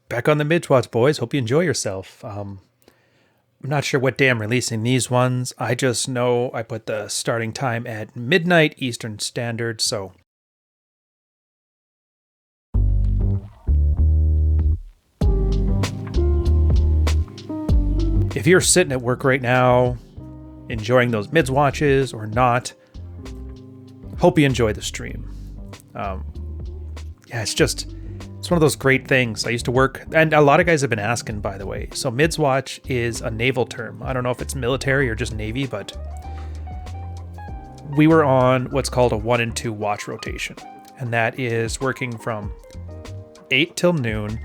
Back on the mid-watch, boys. Hope you enjoy yourself. I'm not sure what day I'm releasing these ones. I just know I put the starting time at midnight Eastern Standard, so... If you're sitting at work right now, enjoying those mids watches or not, hope you enjoy the stream. It's one of those great things. I used to work, and a lot of guys have been asking, by the way. So mids watch is a naval term. I don't know if it's military or just Navy, but we were on what's called a 1 and 2 watch rotation. And that is working from 8 till noon,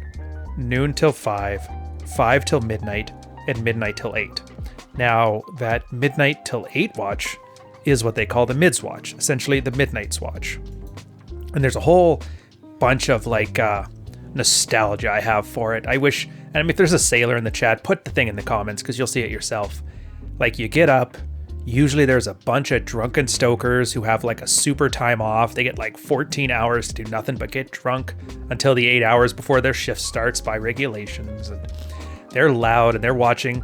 noon till 5, 5 till midnight, and midnight till 8. Now, that midnight till 8 watch is what they call the mids watch, essentially the midnight's watch. And there's a whole bunch of nostalgia I have for it. I wish, and I mean, if there's a sailor in the chat, put the thing in the comments because you'll see it yourself. Like, you get up, usually there's a bunch of drunken stokers who have like a super time off. They get like 14 hours to do nothing but get drunk until the 8 hours before their shift starts by regulations. And they're loud and they're watching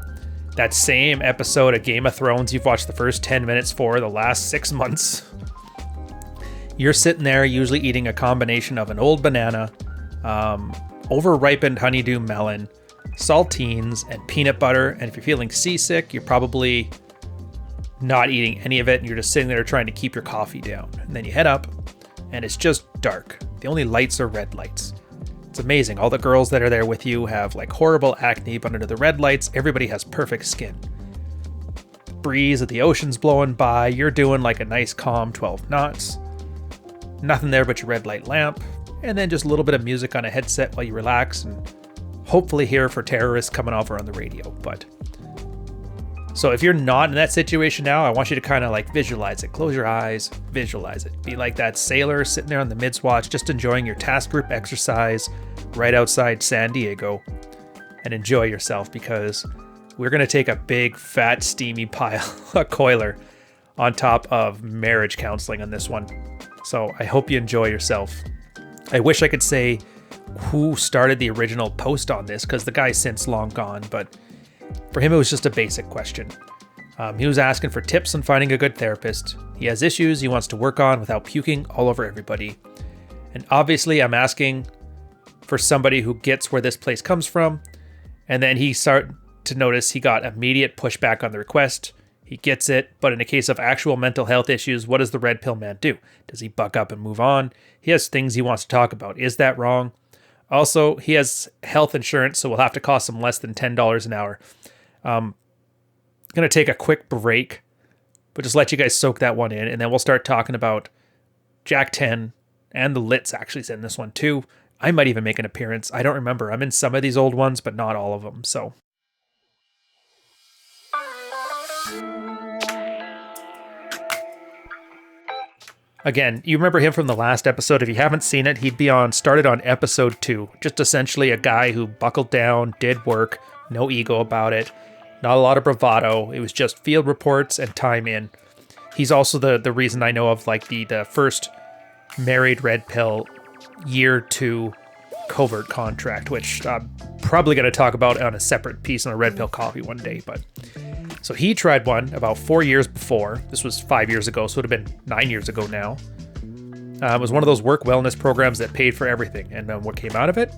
that same episode of Game of Thrones you've watched the first 10 minutes for the last 6 months. You're sitting there usually eating a combination of an old banana, over-ripened honeydew melon, saltines, and peanut butter. And if you're feeling seasick, you're probably not eating any of it, and you're just sitting there trying to keep your coffee down. And then you head up, and it's just dark. The only lights are red lights. It's amazing. All the girls that are there with you have like horrible acne, but under the red lights, everybody has perfect skin. Breeze of the ocean's blowing by. You're doing like a nice calm 12 knots. Nothing there but your red light lamp, and then just a little bit of music on a headset while you relax and hopefully hear for terrorists coming over on the radio. But so if you're not in that situation now, I want you to kind of like visualize it. Close your eyes, visualize it. Be like that sailor sitting there on the mids watch, just enjoying your task group exercise right outside San Diego, and enjoy yourself, because we're going to take a big, fat, steamy pile of coiler on top of marriage counseling on this one. So I hope you enjoy yourself. I wish I could say who started the original post on this, because the guy's since long gone, but for him it was just a basic question. He was asking for tips on finding a good therapist. He has issues he wants to work on without puking all over everybody. And obviously I'm asking for somebody who gets where this place comes from. And then he started to notice he got immediate pushback on the request. He gets it, but in a case of actual mental health issues, what does the red pill man do? Does he buck up and move on? He has things he wants to talk about. Is that wrong? Also, he has health insurance, so we'll have to cost him less than $10 an hour. I'm going to take a quick break, but just let you guys soak that one in, and then we'll start talking about Jack 10, and the Lit's actually is in this one too. I might even make an appearance. I don't remember. I'm in some of these old ones, but not all of them, so... Again, you remember him from the last episode. If you haven't seen it, started on episode 2. Just essentially a guy who buckled down, did work, no ego about it, not a lot of bravado. It was just field reports and time in. He's also the reason I know of like the first married red pill year 2 covert contract, which I'm probably going to talk about on a separate piece on a red pill coffee one day, but... So he tried one about 4 years before. This was 5 years ago, so it would have been 9 years ago now. It was one of those work wellness programs that paid for everything. And then what came out of it?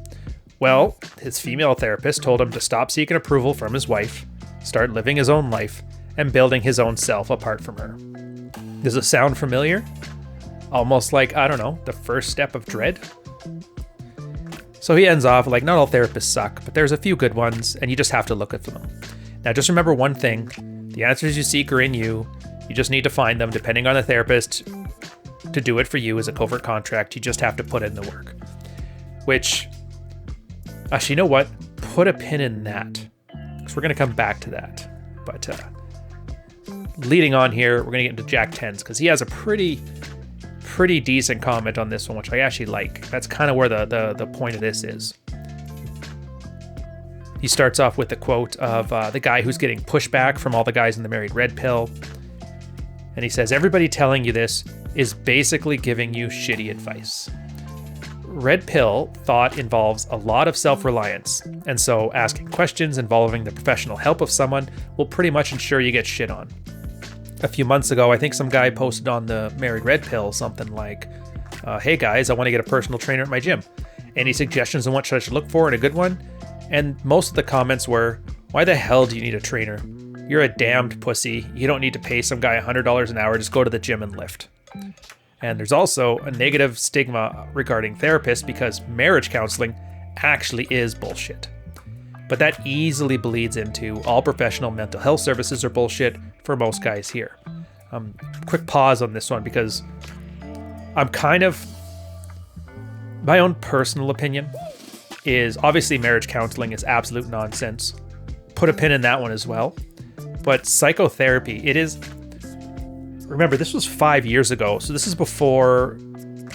Well, his female therapist told him to stop seeking approval from his wife, start living his own life, and building his own self apart from her. Does it sound familiar? Almost like, I don't know, the first step of dread? So he ends off like, not all therapists suck, but there's a few good ones, and you just have to look at them. Now, just remember one thing. The answers you seek are in you. You just need to find them, depending on the therapist. To do it for you is a covert contract. You just have to put in the work. Which, actually, you know what? Put a pin in that, because we're going to come back to that. But leading on here, we're going to get into Jack 10's, because he has a pretty decent comment on this one, which I actually like. That's kind of where the point of this is. He starts off with the quote of the guy who's getting pushback from all the guys in the married red pill. And he says, everybody telling you this is basically giving you shitty advice. Red pill thought involves a lot of self-reliance, and so asking questions involving the professional help of someone will pretty much ensure you get shit on. A few months ago, I think some guy posted on the Married Red Pill something like, hey guys, I want to get a personal trainer at my gym. Any suggestions on what I should look for in a good one? And most of the comments were, why the hell do you need a trainer? You're a damned pussy. You don't need to pay some guy $100 an hour. Just go to the gym and lift. And there's also a negative stigma regarding therapists because marriage counseling actually is bullshit. But that easily bleeds into all professional mental health services are bullshit for most guys here. Quick pause on this one because I'm kind of, my own personal opinion is obviously marriage counseling is absolute nonsense. Put a pin in that one as well. But psychotherapy, it is, remember, this was 5 years ago. So this is before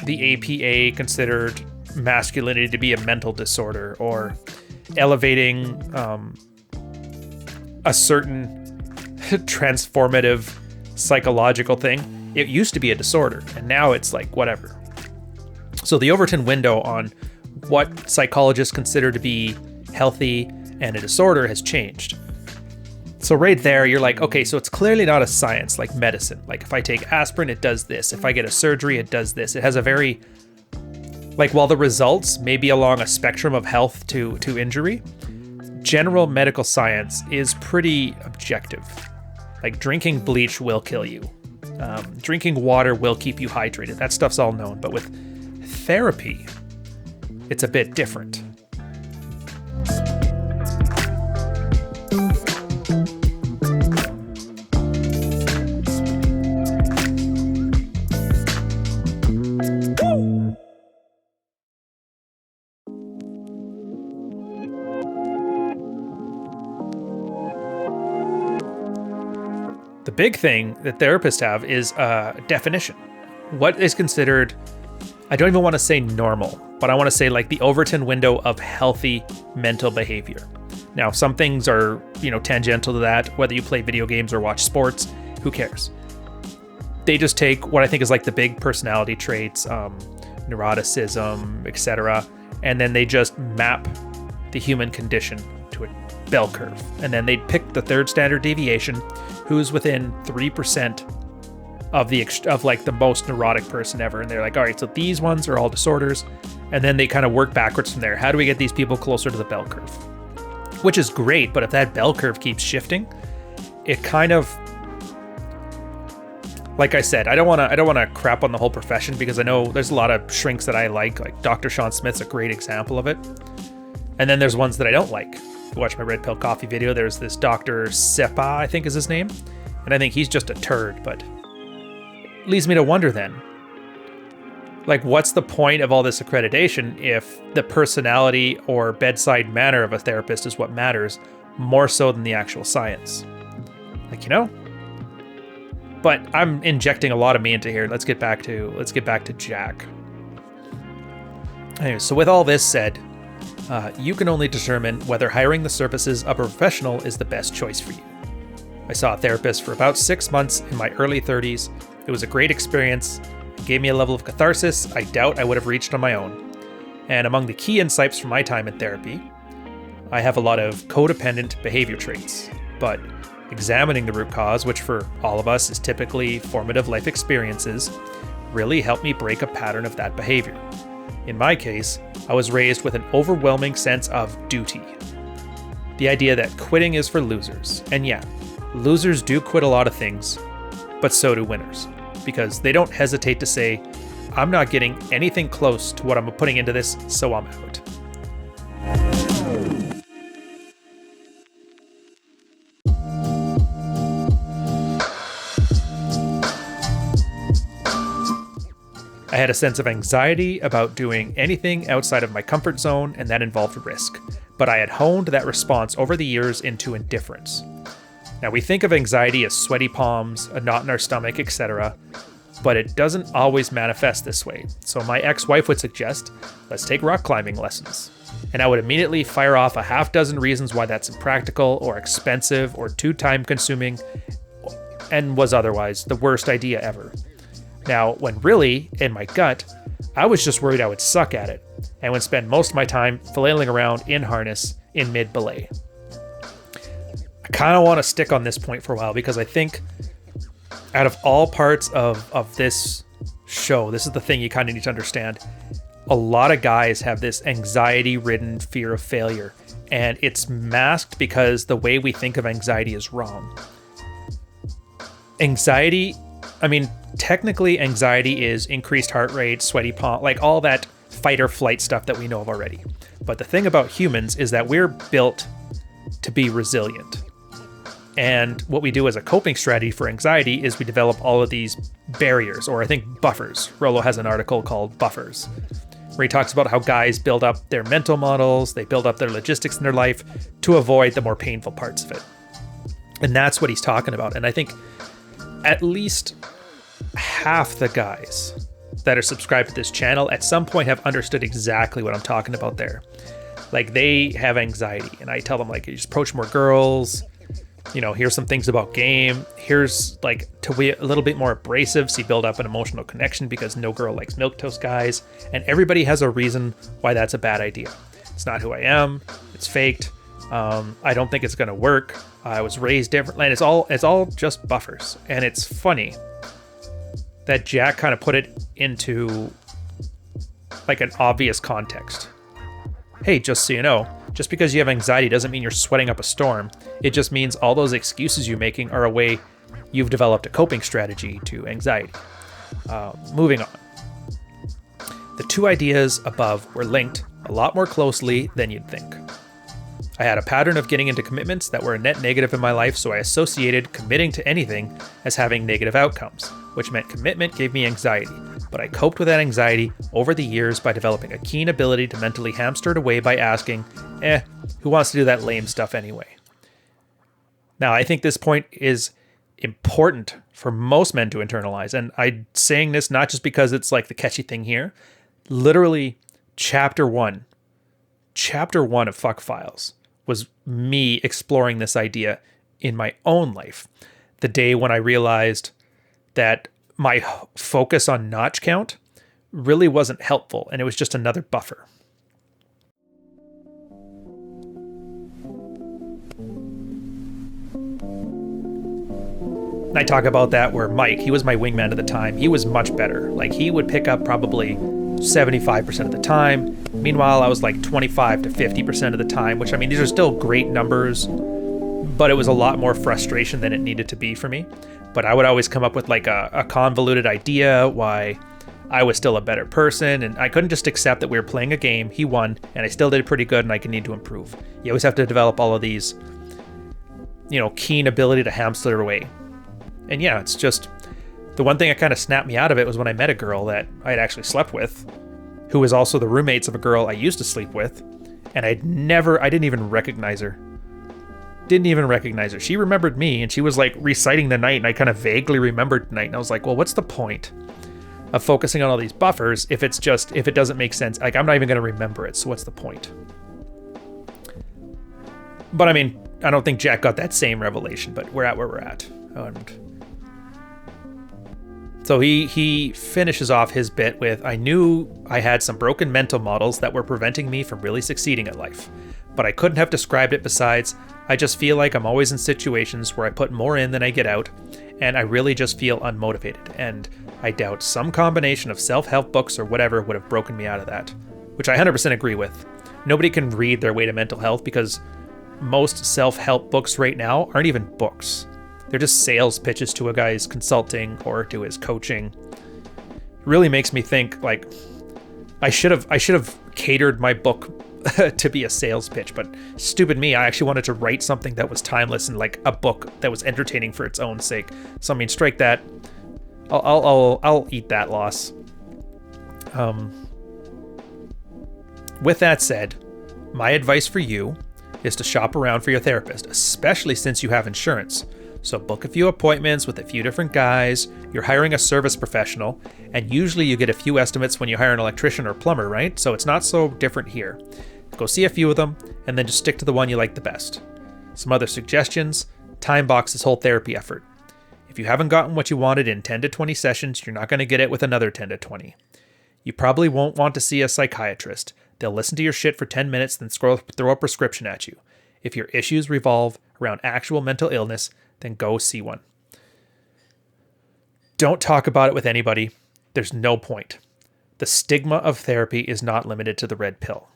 the APA considered masculinity to be a mental disorder or elevating a certain transformative psychological thing. It used to be a disorder, and now it's like whatever. So the Overton window on what psychologists consider to be healthy and a disorder has changed. So right there, you're like, okay, so it's clearly not a science like medicine. Like if I take aspirin, it does this. If I get a surgery, it does this. It has a very, like while the results may be along a spectrum of health to injury, general medical science is pretty objective. Like drinking bleach will kill you. Drinking water will keep you hydrated. That stuff's all known. But with therapy, it's a bit different. The big thing that therapists have is a definition. What is considered, I don't even want to say normal, but I want to say like the Overton window of healthy mental behavior. Now, some things are, tangential to that, whether you play video games or watch sports, who cares? They just take what I think is like the big personality traits, neuroticism, etc., and then they just map the human condition to a bell curve. And then they pick the third standard deviation, who's within 3% of the most neurotic person ever. And they're like, all right, so these ones are all disorders. And then they kind of work backwards from there. How do we get these people closer to the bell curve? Which is great, but if that bell curve keeps shifting, it kind of, like I said, I don't want to crap on the whole profession because I know there's a lot of shrinks that I like Dr. Sean Smith's a great example of it. And then there's ones that I don't like. If you watch my Red Pill Coffee video, there's this Dr. Sepa, I think is his name. And I think he's just a turd, but it leads me to wonder then, like, what's the point of all this accreditation if the personality or bedside manner of a therapist is what matters more so than the actual science? But I'm injecting a lot of me into here. Let's get back to Jack. Anyway, so with all this said, you can only determine whether hiring the services of a professional is the best choice for you. I saw a therapist for about 6 months in my early 30s. It was a great experience. It gave me a level of catharsis I doubt I would have reached on my own. And among the key insights from my time in therapy, I have a lot of codependent behavior traits, but examining the root cause, which for all of us is typically formative life experiences, really helped me break a pattern of that behavior. In my case, I was raised with an overwhelming sense of duty. The idea that quitting is for losers. And yeah, losers do quit a lot of things, but so do winners. Because they don't hesitate to say, I'm not getting anything close to what I'm putting into this, so I'm out. I had a sense of anxiety about doing anything outside of my comfort zone, and that involved risk. But I had honed that response over the years into indifference. Now, we think of anxiety as sweaty palms, a knot in our stomach, etc., but it doesn't always manifest this way. So my ex-wife would suggest, let's take rock climbing lessons. And I would immediately fire off a half dozen reasons why that's impractical or expensive or too time-consuming and was otherwise the worst idea ever. Now, when really, in my gut, I was just worried I would suck at it. and would spend most of my time flailing around in harness in mid-belay. I kind of want to stick on this point for a while because I think out of all parts of this show, this is the thing you kind of need to understand. A lot of guys have this anxiety-ridden fear of failure, and it's masked because the way we think of anxiety is wrong. Anxiety, I mean, technically anxiety is increased heart rate, sweaty palm, like all that fight or flight stuff that we know of already. But the thing about humans is that we're built to be resilient. And what we do as a coping strategy for anxiety is we develop all of these barriers, or I think buffers. Rollo has an article called Buffers, where he talks about how guys build up their mental models, they build up their logistics in their life to avoid the more painful parts of it. And that's what he's talking about. And I think at least half the guys that are subscribed to this channel at some point have understood exactly what I'm talking about there. Like, they have anxiety, and I tell them, like, you just approach more girls. You know, here's some things about game. Here's like to be a little bit more abrasive so you build up an emotional connection because no girl likes milquetoast guys. And everybody has a reason why that's a bad idea. It's not who I am. It's faked. I don't think it's going to work. I was raised differently. And it's all just buffers. And it's funny that Jack kind of put it into like an obvious context. Hey, just so you know, just because you have anxiety doesn't mean you're sweating up a storm. It just means all those excuses you're making are a way you've developed a coping strategy to anxiety. Moving on. The two ideas above were linked a lot more closely than you'd think. I had a pattern of getting into commitments that were a net negative in my life, so I associated committing to anything as having negative outcomes, which meant commitment gave me anxiety. But I coped with that anxiety over the years by developing a keen ability to mentally hamster it away by asking, who wants to do that lame stuff anyway? Now, I think this point is important for most men to internalize, and I'm saying this not just because it's like the catchy thing here. Literally, chapter one of Fuck Files was me exploring this idea in my own life. The day when I realized that my focus on notch count really wasn't helpful, and it was just another buffer. I talk about that where Mike, he was my wingman at the time. He was much better. Like, he would pick up probably 75% of the time. Meanwhile, I was like 25 to 50% of the time, which, I mean, these are still great numbers, but it was a lot more frustration than it needed to be for me. But I would always come up with like a convoluted idea why I was still a better person, and I couldn't just accept that we were playing a game. He won, and I still did pretty good, and I can need to improve. You always have to develop all of these, keen ability to hamster away. And yeah, it's just the one thing that kind of snapped me out of it was when I met a girl that I had actually slept with, who was also the roommates of a girl I used to sleep with, and I didn't even recognize her. She remembered me, and she was like reciting the night, and I kind of vaguely remembered the night, and I was like, well, what's the point of focusing on all these buffers if it doesn't make sense? Like, I'm not even going to remember it, so what's the point? But I mean, I don't think Jack got that same revelation, but we're at where we're at. And so he finishes off his bit with, I knew I had some broken mental models that were preventing me from really succeeding at life, but I couldn't have described it besides, I just feel like I'm always in situations where I put more in than I get out, and I really just feel unmotivated, and I doubt some combination of self-help books or whatever would have broken me out of that, which I 100% agree with. Nobody can read their way to mental health because most self-help books right now aren't even books. They're just sales pitches to a guy's consulting or to his coaching. It really makes me think, like, I should have catered my book to be a sales pitch, but stupid me, I actually wanted to write something that was timeless and like a book that was entertaining for its own sake. So I mean, strike that. I'll eat that loss. With that said, my advice for you is to shop around for your therapist, especially since you have insurance. So book a few appointments with a few different guys. You're hiring a service professional, and usually you get a few estimates when you hire an electrician or plumber, right? So it's not so different here. Go see a few of them, and then just stick to the one you like the best. Some other suggestions: time box this whole therapy effort. If you haven't gotten what you wanted in 10 to 20 sessions, you're not going to get it with another 10 to 20. You probably won't want to see a psychiatrist. They'll listen to your shit for 10 minutes, then throw a prescription at you. If your issues revolve around actual mental illness, then go see one. Don't talk about it with anybody. There's no point. The stigma of therapy is not limited to the red pill.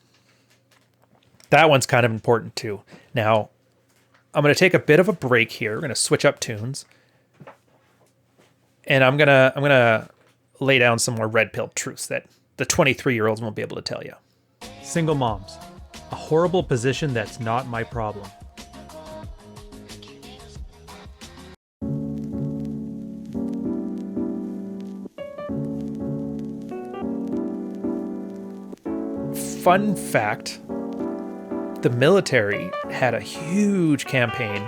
That one's kind of important too. Now, I'm going to take a bit of a break here. We're going to switch up tunes. And I'm going to lay down some more red pill truths that the 23-year-olds won't be able to tell you. Single moms. A horrible position that's not my problem. Fun fact, the military had a huge campaign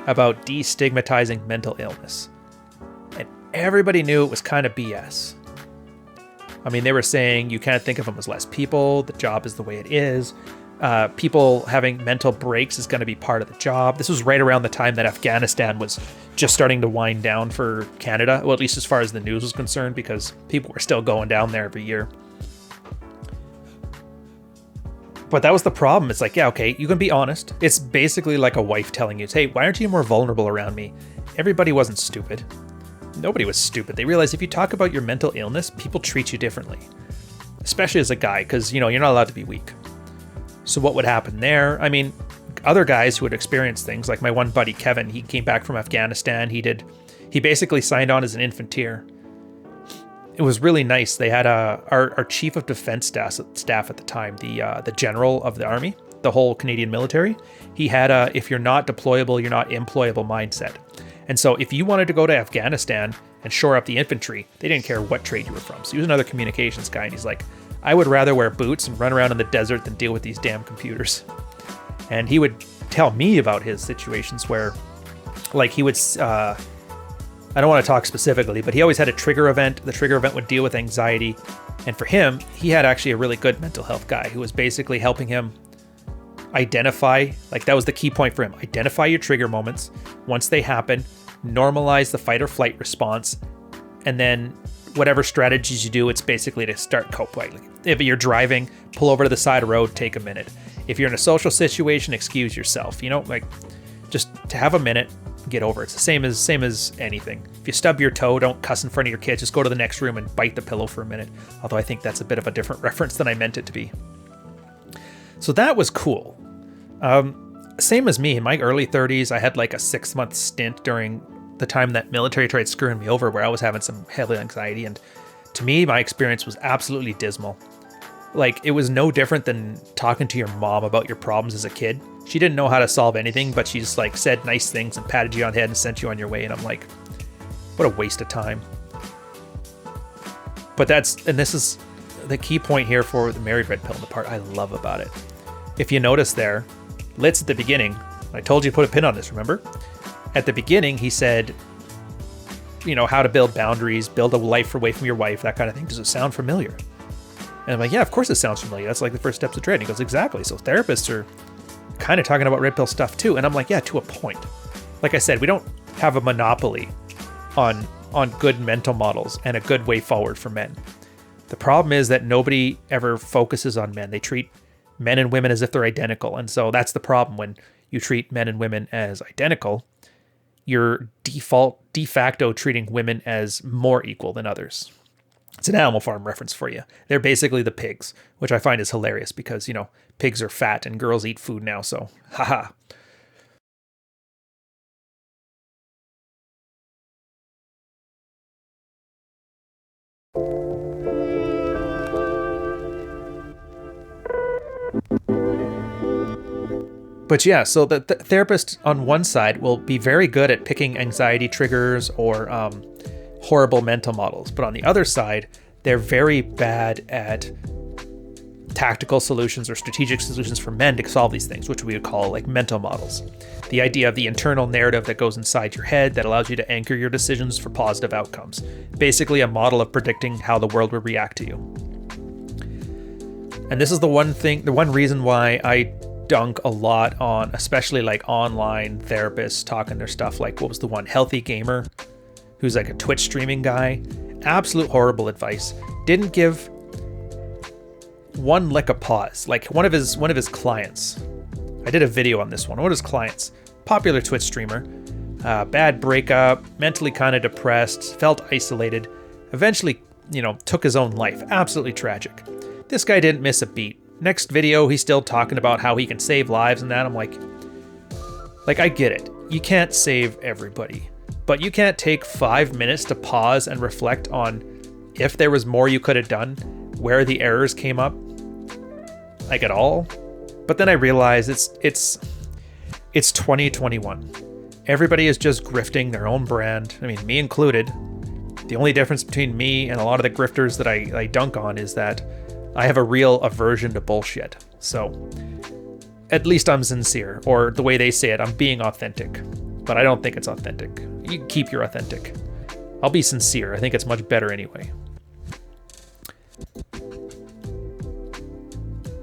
about destigmatizing mental illness. And everybody knew it was kind of BS. I mean, they were saying you can't think of them as less people. The job is the way it is. People having mental breaks is going to be part of the job. This was right around the time that Afghanistan was just starting to wind down for Canada. Well, at least as far as the news was concerned, because people were still going down there every year. But that was the problem. It's like, yeah, okay, you can be honest. It's basically like a wife telling you, hey, why aren't you more vulnerable around me? Everybody wasn't stupid. Nobody was stupid. They realized if you talk about your mental illness, people treat you differently. Especially as a guy, because, you're not allowed to be weak. So what would happen there? I mean, other guys who had experienced things, like my one buddy, Kevin, he came back from Afghanistan. He basically signed on as an infanteer. It was really nice. They had our chief of defense staff at the time, the general of the army, the whole Canadian military. He had a, if you're not deployable, you're not employable mindset. And so if you wanted to go to Afghanistan and shore up the infantry, they didn't care what trade you were from. So he was another communications guy, and he's like, I would rather wear boots and run around in the desert than deal with these damn computers. And he would tell me about his situations where, like, he would, I don't want to talk specifically, but he always had a trigger event. The trigger event would deal with anxiety. And for him, he had actually a really good mental health guy who was basically helping him identify, like that was the key point for him. Identify your trigger moments. Once they happen, normalize the fight or flight response. And then whatever strategies you do, it's basically to start cope. Like if you're driving, pull over to the side of the road, take a minute. If you're in a social situation, excuse yourself, like just to have a minute, get over it. It's the same as anything. If you stub your toe, don't cuss in front of your kids. Just go to the next room and bite the pillow for a minute. Although I think that's a bit of a different reference than I meant it to be. So that was cool. Same as me, in my early 30s, I had like a 6-month stint during the time that military tried screwing me over, where I was having some heavy anxiety. And to me, my experience was absolutely dismal. Like, it was no different than talking to your mom about your problems as a kid. She didn't know how to solve anything, but she just like said nice things and patted you on the head and sent you on your way. And I'm like, what a waste of time. But this is the key point here for the married red pill, and the part I love about it. If you notice there, Litz at the beginning, I told you to put a pin on this, remember? At the beginning, he said, how to build boundaries, build a life away from your wife, that kind of thing. Does it sound familiar? And I'm like, yeah, of course it sounds familiar. That's like the first steps of training. He goes, exactly. So therapists are kind of talking about red pill stuff too. And I'm like, yeah, to a point. Like I said, we don't have a monopoly on good mental models and a good way forward for men. The problem is that nobody ever focuses on men. They treat men and women as if they're identical. And so that's the problem. When you treat men and women as identical, you're de facto treating women as more equal than others. It's an Animal Farm reference for you. They're basically the pigs, which I find is hilarious because, pigs are fat and girls eat food now. So, haha. But yeah, so the therapist on one side will be very good at picking anxiety triggers or horrible mental models. But on the other side, they're very bad at tactical solutions or strategic solutions for men to solve these things, which we would call like mental models. The idea of the internal narrative that goes inside your head that allows you to anchor your decisions for positive outcomes. Basically a model of predicting how the world will react to you. And this is the one reason why I dunk a lot on, especially like online therapists talking their stuff. Like, what was the one? Healthy Gamer, who's like a Twitch streaming guy. Absolute horrible advice. Didn't give one lick of pause. Like one of his clients. I did a video on this one. One of his clients, popular Twitch streamer, bad breakup, mentally kind of depressed, felt isolated, eventually, took his own life. Absolutely tragic. This guy didn't miss a beat. Next video, he's still talking about how he can save lives and that. I'm like, I get it. You can't save everybody, but you can't take 5 minutes to pause and reflect on if there was more you could have done, where the errors came up, like at all. But then I realized it's 2021. Everybody is just grifting their own brand. I mean, me included. The only difference between me and a lot of the grifters that I dunk on is that I have a real aversion to bullshit. So at least I'm sincere, or the way they say it, I'm being authentic. But I don't think it's authentic. You can keep your authentic. I'll be sincere. I think it's much better anyway.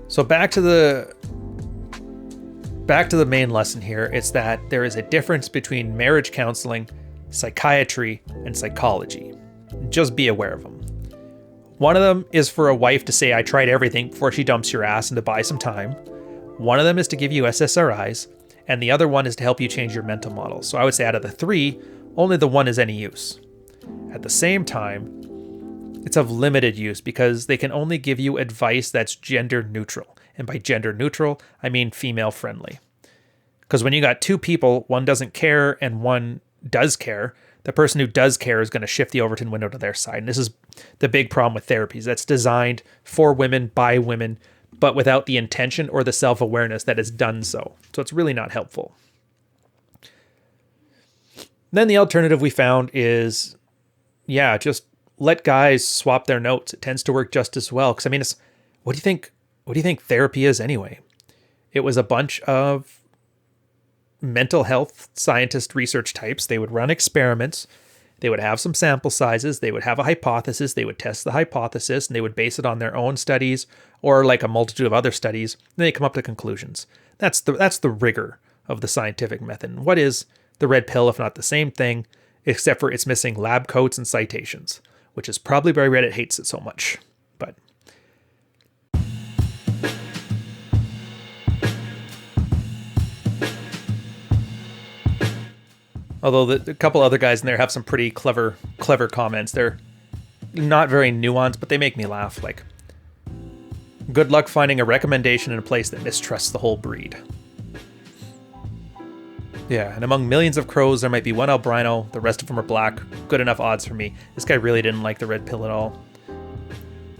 So back to the main lesson here. It's that there is a difference between marriage counseling, psychiatry, and psychology. Just be aware of them. One of them is for a wife to say, I tried everything before she dumps your ass and to buy some time. One of them is to give you SSRIs, and the other one is to help you change your mental model. So I would say out of the three, only the one is any use. At the same time, it's of limited use because they can only give you advice that's gender neutral. And by gender neutral, I mean female friendly. Because when you got two people, one doesn't care and one does care, the person who does care is going to shift the Overton window to their side. And this is the big problem with therapies. That's designed for women, by women, but without the intention or the self-awareness that is done so. So it's really not helpful. Then the alternative we found is, just let guys swap their notes. It tends to work just as well. Because I mean, what do you think therapy is anyway? It was a bunch of mental health scientist research types. They would run experiments. They would have some sample sizes. They would have a hypothesis. They would test the hypothesis and they would base it on their own studies or like a multitude of other studies. And they come up to conclusions. That's the rigor of the scientific method. And what is the red pill if not the same thing, except for it's missing lab coats and citations, which is probably why Reddit hates it so much. But although a couple other guys in there have some pretty clever comments. They're not very nuanced, but they make me laugh. Like, good luck finding a recommendation in a place that mistrusts the whole breed. Yeah, and among millions of crows, there might be one albino. The rest of them are black. Good enough odds for me. This guy really didn't like the red pill at all.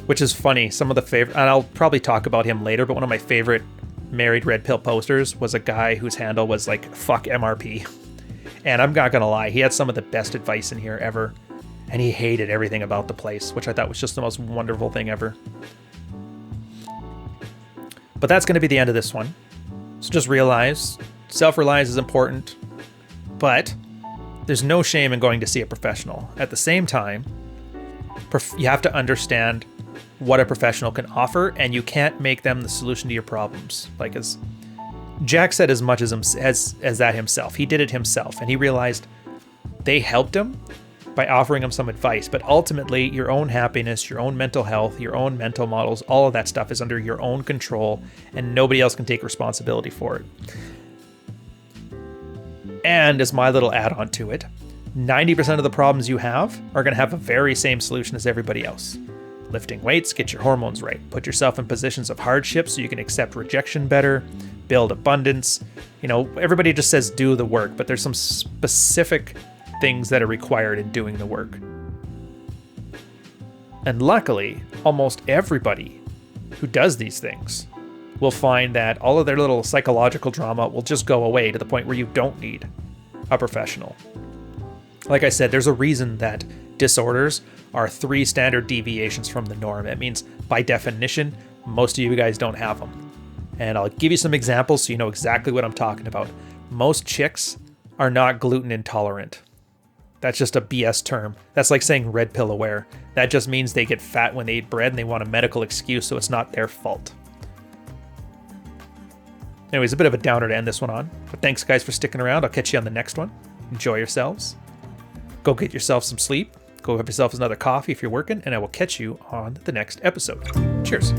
Which is funny. Some of the favorite, and I'll probably talk about him later, but one of my favorite married red pill posters was a guy whose handle was like, fuck MRP. And I'm not going to lie, he had some of the best advice in here ever. And he hated everything about the place, which I thought was just the most wonderful thing ever. But that's going to be the end of this one. So just realize, self-reliance is important, but there's no shame in going to see a professional. At the same time, you have to understand what a professional can offer, and you can't make them the solution to your problems. Like as Jack said as much as that himself. He did it himself, and he realized they helped him by offering him some advice. But ultimately, your own happiness, your own mental health, your own mental models, all of that stuff is under your own control, and nobody else can take responsibility for it. And as my little add-on to it, 90% of the problems you have are going to have the very same solution as everybody else. Lifting weights, get your hormones right. Put yourself in positions of hardship so you can accept rejection better. Build abundance. Everybody just says do the work, but there's some specific things that are required in doing the work. And luckily, almost everybody who does these things will find that all of their little psychological drama will just go away to the point where you don't need a professional. Like I said, there's a reason that disorders are 3 standard deviations from the norm. It means, by definition, most of you guys don't have them. And I'll give you some examples so you know exactly what I'm talking about. Most chicks are not gluten intolerant. That's just a BS term. That's like saying red pill aware. That just means they get fat when they eat bread and they want a medical excuse, so it's not their fault. Anyways, a bit of a downer to end this one on. But thanks, guys, for sticking around. I'll catch you on the next one. Enjoy yourselves. Go get yourself some sleep. Go have yourself another coffee if you're working, and I will catch you on the next episode. Cheers.